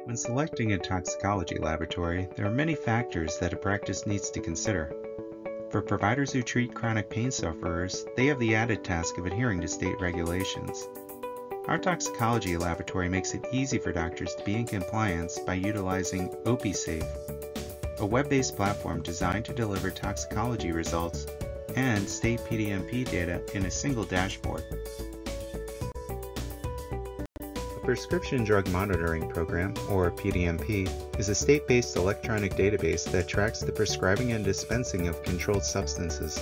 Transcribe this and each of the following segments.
When selecting a toxicology laboratory, there are many factors that a practice needs to consider. For providers who treat chronic pain sufferers, they have the added task of adhering to state regulations. Our toxicology laboratory makes it easy for doctors to be in compliance by utilizing Opisafe, a web-based platform designed to deliver toxicology results and state PDMP data in a single dashboard. A Prescription Drug Monitoring Program, or PDMP, is a state-based electronic database that tracks the prescribing and dispensing of controlled substances.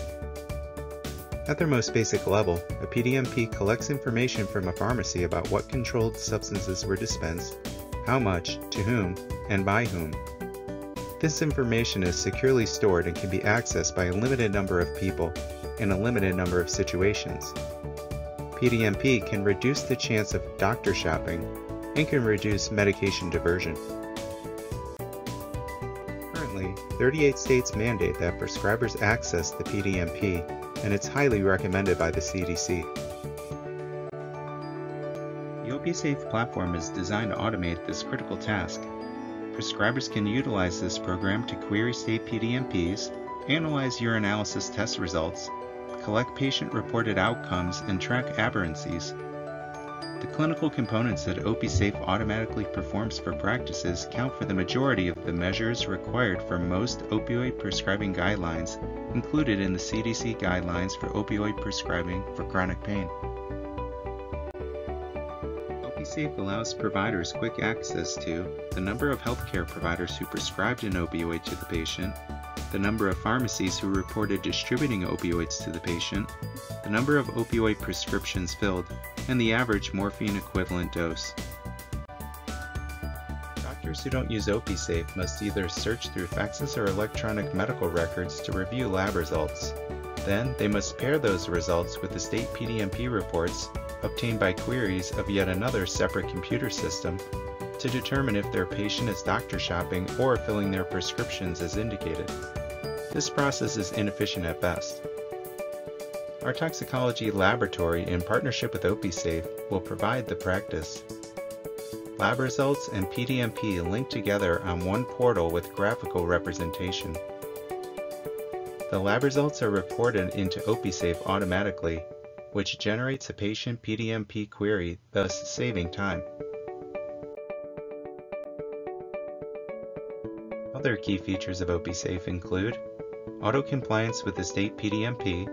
At their most basic level, a PDMP collects information from a pharmacy about what controlled substances were dispensed, how much, to whom, and by whom. This information is securely stored and can be accessed by a limited number of people in a limited number of situations. PDMP can reduce the chance of doctor shopping and can reduce medication diversion. Currently, 38 states mandate that prescribers access the PDMP, and it's highly recommended by the CDC. The Opisafe platform is designed to automate this critical task. Prescribers can utilize this program to query state PDMPs, analyze urinalysis test results, collect patient-reported outcomes, and track aberrancies. The clinical components that Opisafe automatically performs for practices count for the majority of the measures required for most opioid prescribing guidelines included in the CDC guidelines for opioid prescribing for chronic pain. Opisafe allows providers quick access to the number of healthcare providers who prescribed an opioid to the patient, the number of pharmacies who reported distributing opioids to the patient, the number of opioid prescriptions filled, and the average morphine equivalent dose. Doctors who don't use Opisafe must either search through faxes or electronic medical records to review lab results. Then, they must pair those results with the state PDMP reports obtained by queries of yet another separate computer system to determine if their patient is doctor shopping or filling their prescriptions as indicated. This process is inefficient at best. Our toxicology laboratory, in partnership with Opisafe, will provide the practice. Lab results and PDMP link together on one portal with graphical representation. The lab results are reported into Opisafe automatically, which generates a patient PDMP query, thus saving time. Other key features of Opisafe include auto-compliance with the state PDMP,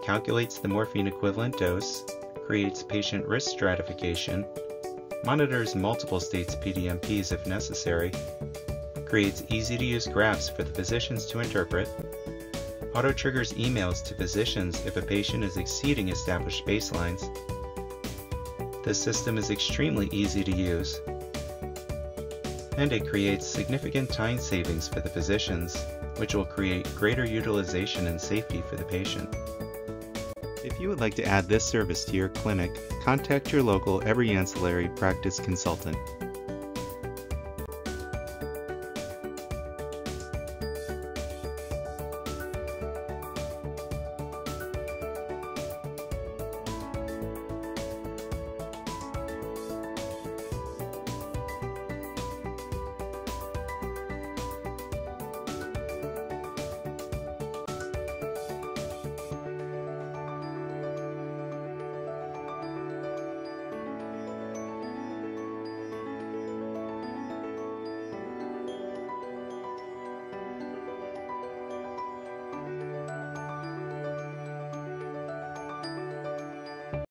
calculates the morphine equivalent dose, creates patient risk stratification, monitors multiple states' PDMPs if necessary, creates easy-to-use graphs for the physicians to interpret, auto-triggers emails to physicians if a patient is exceeding established baselines. This system is extremely easy to use, and it creates significant time savings for the physicians, which will create greater utilization and safety for the patient. If you would like to add this service to your clinic, contact your local Every Ancillary practice consultant.